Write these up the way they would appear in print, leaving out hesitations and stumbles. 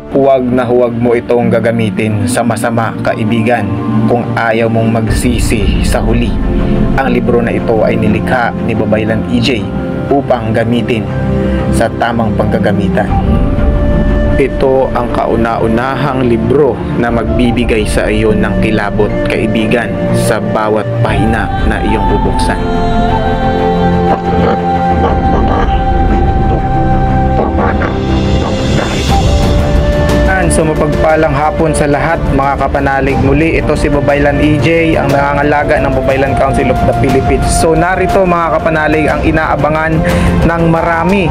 Huwag na huwag mo itong gagamitin sa masama, kaibigan, kung ayaw mong magsisi sa huli. Ang libro na ito ay nilikha ni Babaylan EJ upang gamitin sa tamang panggagamitan. Ito ang kauna-unahang libro na magbibigay sa iyo ng kilabot, kaibigan, sa bawat pahina na iyong bubuksan. Aklat ng mga bintong pamana ng lahi. So mapagpalang hapon sa lahat mga kapanalig. Muli ito si Babaylan EJ, ang nangangalaga ng Babaylan Council of the Philippines. So narito mga kapanalig ang inaabangan ng marami,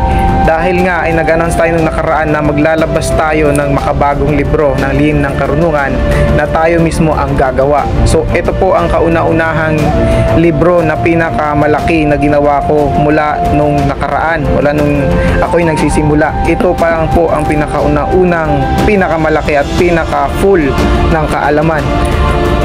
dahil nga ay nag-announce tayo nung nakaraan na maglalabas tayo ng makabagong libro ng Lihim ng Karunungan na tayo mismo ang gagawa. So ito po ang kauna-unahang libro na pinakamalaki na ginawa ko mula nung nakaraan, mula nung ako'y nagsisimula. Ito pa lang po ang pinakauna-unang, pinakamalaki at pinaka-full ng kaalaman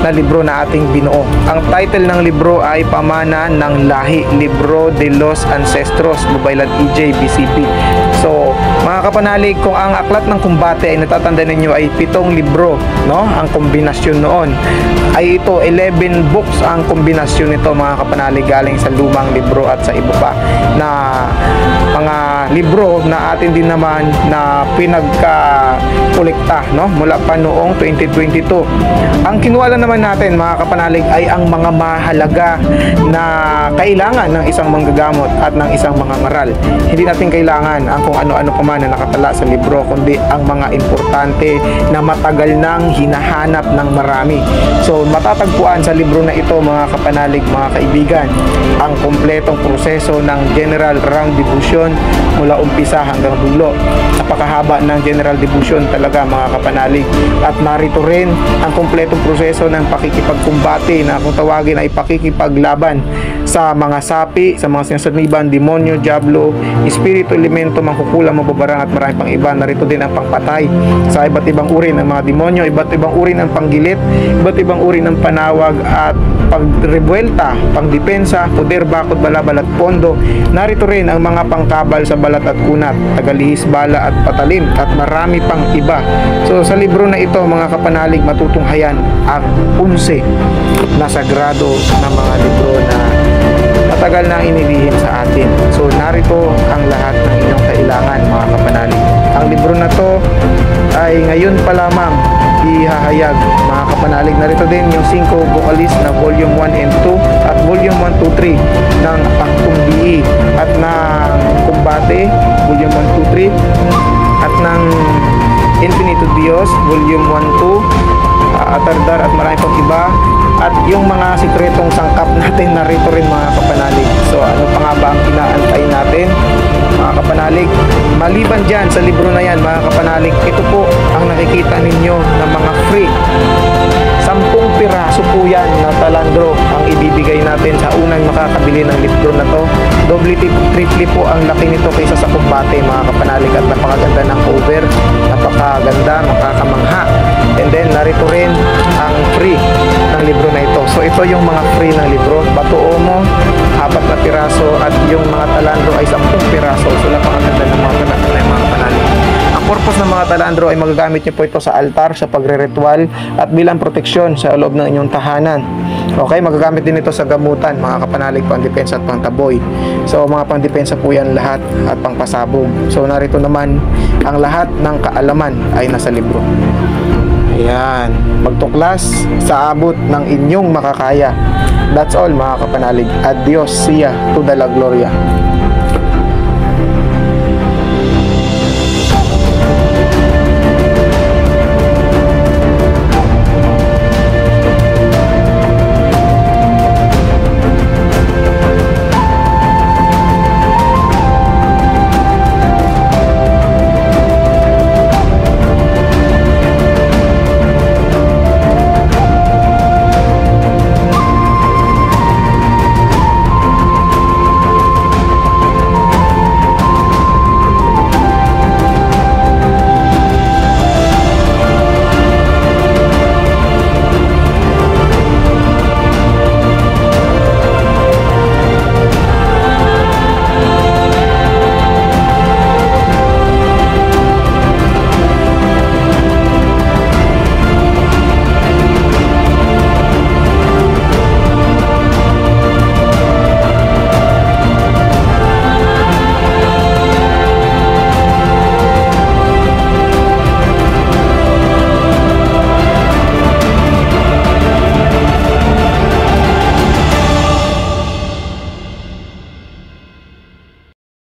na libro na ating binuo. Ang title ng libro ay Pamana ng Lahi, Libro de los Ancestros, Babaylan EJ BCP. So, mga kapanalig, kung ang aklat ng kumbate ay natatanda ninyo ay 7 libro, no? Ang kombinasyon noon ay ito 11 books ang kombinasyon nito mga kapanalig, galing sa lumang libro at sa iba pa na mga libro na atin din naman na pinagka-kolekta, no? Mula pa noong 2022. Ang kinuha lang naman natin mga kapanalig ay ang mga mahalaga na kailangan ng isang manggagamot at ng isang mga ngaral. Hindi natin kailangan ang kung ano-ano pa man na nakatala sa libro, kundi ang mga importante na matagal nang hinahanap ng marami. So matatagpuan sa libro na ito mga kapanalig, mga kaibigan, ang kumpletong proseso ng General Round Devotion mula umpisa hanggang dulo. Napakahaba ng General Devotion talaga mga kapanalig. At narito rin ang kumpletong proseso ng pakikipagkumbate na kung tawagin ay pakikipaglaban sa mga sapi, sa mga sinasaniban, demonyo, diablo, espiritu, elemento, mangkukulam, mababarang at marami pang iba. Narito din ang pangpatay sa iba't ibang uri ng mga demonyo, iba't ibang uri ng panggilit, iba't ibang uri ng panawag at pagrebuelta, pangdepensa, poder, bakod, balabal at pondo. Narito rin ang mga pangkabal sa balat at kunat, tagalihis, bala at patalim at marami pang iba. So sa libro na ito mga kapanalig, matutunghayan ang 11 na sagrado na mga libro na matagal na inilihim sa atin. So narito ang lahat ng inyong kailangan mga kapanalig. Ang libro na to ay ngayon pa lamang ihahayag mga kapanalig. Narito din yung 5 vocalist na volume 1 and 2 at volume 1, 2, 3 ng Pangkumbii at ng Kumbate volume 1, 2, 3 at ng Infinito Dios volume 1, 2 Atardar at marami pang iba. At yung mga sikretong sangkap natin narito rin mga kapanalig. So ano pa nga ba ang inaantay natin mga kapanalig? Maliban dyan sa libro na yan mga kapanalig, ito po ang nakikita ninyo ng mga free 10 piraso po yan na talandro ang ibibigay natin sa unang makakabili ng libro na to. Doble triple po ang laki nito kaysa sa kumbate mga kapanalig, at napakaganda ng cover, napakaganda, makakamangha. And then narito rin ang free ng libro na ito. So ito yung mga free ng libro. Batuo mo 4 na piraso at yung mga talandro ay 10 piraso. So napakaganda ng mga talandro ng mga kapanalig. Ang purpose ng mga talandro ay magagamit nyo po ito sa altar, sa pagre-ritual at bilang proteksyon sa loob ng inyong tahanan. Okay, magagamit din ito sa gamutan mga kapanalig, pangdepensa at pangtaboy. So mga pangdepensa po yan lahat at pangpasabog. So narito naman ang lahat ng kaalaman ay nasa libro. Ayan, magtuklas sa abot ng inyong makakaya. That's all mga kapanalig. Adios, siya, to the la gloria.